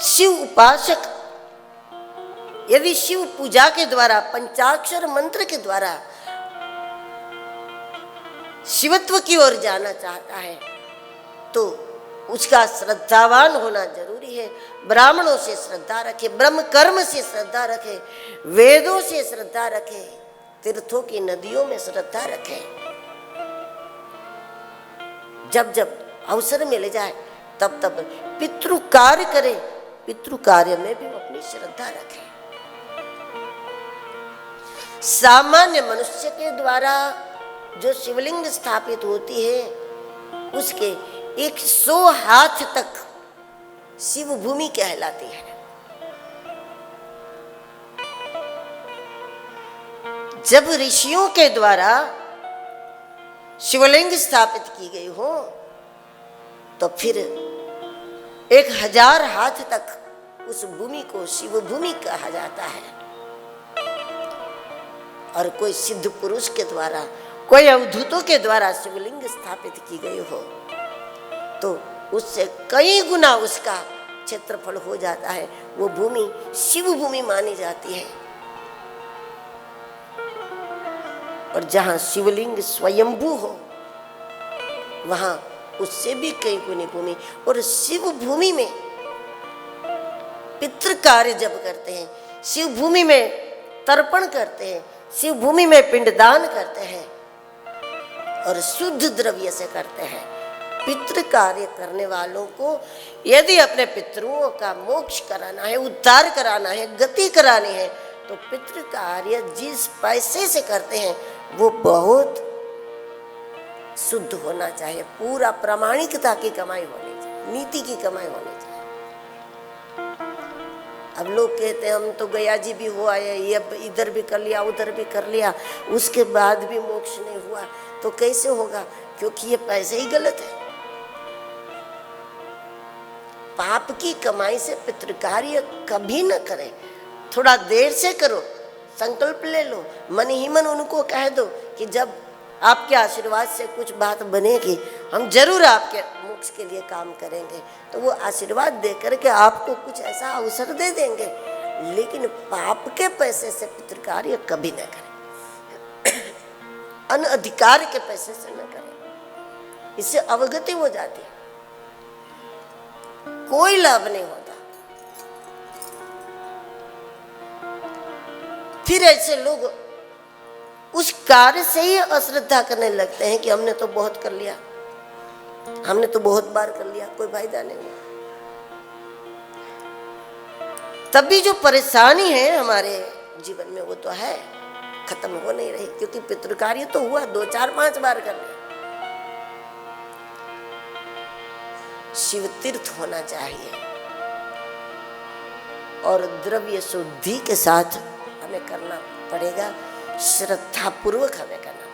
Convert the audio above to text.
शिव उपासक यदि शिव पूजा के द्वारा, पंचाक्षर मंत्र के द्वारा शिवत्व की ओर जाना चाहता है तो उसका श्रद्धावान होना जरूरी है। ब्राह्मणों से श्रद्धा रखे, ब्रह्म कर्म से श्रद्धा रखे, वेदों से श्रद्धा रखे, तीर्थों की नदियों में श्रद्धा रखे। जब जब अवसर मिल जाए तब तब पितृ कार्य करे, पितृ कार्य में भी अपनी श्रद्धा रखे। सामान्य मनुष्य के द्वारा जो शिवलिंग स्थापित होती है उसके 100 हाथ तक शिव भूमि कहलाती है। जब ऋषियों के द्वारा शिवलिंग स्थापित की गई हो तो फिर 1000 हाथ तक उस भूमि को शिव भूमि कहा जाता है। और कोई सिद्ध पुरुष के द्वारा, कोई अवधूतों के द्वारा शिवलिंग स्थापित की गई हो तो उससे कई गुना उसका क्षेत्रफल हो जाता है। वो भूमि शिव भूमि मानी जाती है। और जहां शिवलिंग स्वयंभू हो वहां उससे भी कई गुनी भूमि। और शिव भूमि में पितृ कार्य जब करते हैं, शिव भूमि में तर्पण करते हैं, शिव भूमि में पिंडदान करते हैं और शुद्ध द्रव्य से करते हैं। पितृ कार्य करने वालों को यदि अपने पितरों का मोक्ष कराना है, उद्धार कराना है, गति करानी है तो पितृ कार्य जिस पैसे से करते हैं वो बहुत शुद्ध होना चाहिए, पूरा प्रामाणिकता की कमाई होनी चाहिए, नीति की कमाई होनी चाहिए। अब लोग कहते हैं हम तो गया जी भी हो आए, ये इधर भी कर लिया उधर भी कर लिया, उसके बाद भी मोक्ष नहीं हुआ, तो कैसे होगा? क्योंकि ये पैसे ही गलत है। पाप की कमाई से पितृकार्य कभी न करें। थोड़ा देर से करो, संकल्प ले लो, मन ही मन उनको कह दो कि जब आपके आशीर्वाद से कुछ बात बनेगी हम जरूर आपके मोक्ष के लिए काम करेंगे। तो वो आशीर्वाद दे करके आपको कुछ ऐसा अवसर दे देंगे। लेकिन पाप के पैसे से पितृकार्य कभी न करें, अनधिकार के पैसे से न करें। इससे अवगति हो जाती है, कोई लाभ नहीं होता। फिर ऐसे लोग उस कार्य से ही अश्रद्धा करने लगते हैं कि हमने तो बहुत कर लिया, हमने तो बहुत बार कर लिया, कोई फायदा नहीं हुआ। तभी जो परेशानी है हमारे जीवन में वो तो है, खत्म हो नहीं रही। क्योंकि पितृकार्य तो हुआ, 2 4 5 बार कर लिया। शिव तीर्थ होना चाहिए और द्रव्य शुद्धि के साथ हमें करना पड़ेगा, श्रद्धा पूर्वक हमें करना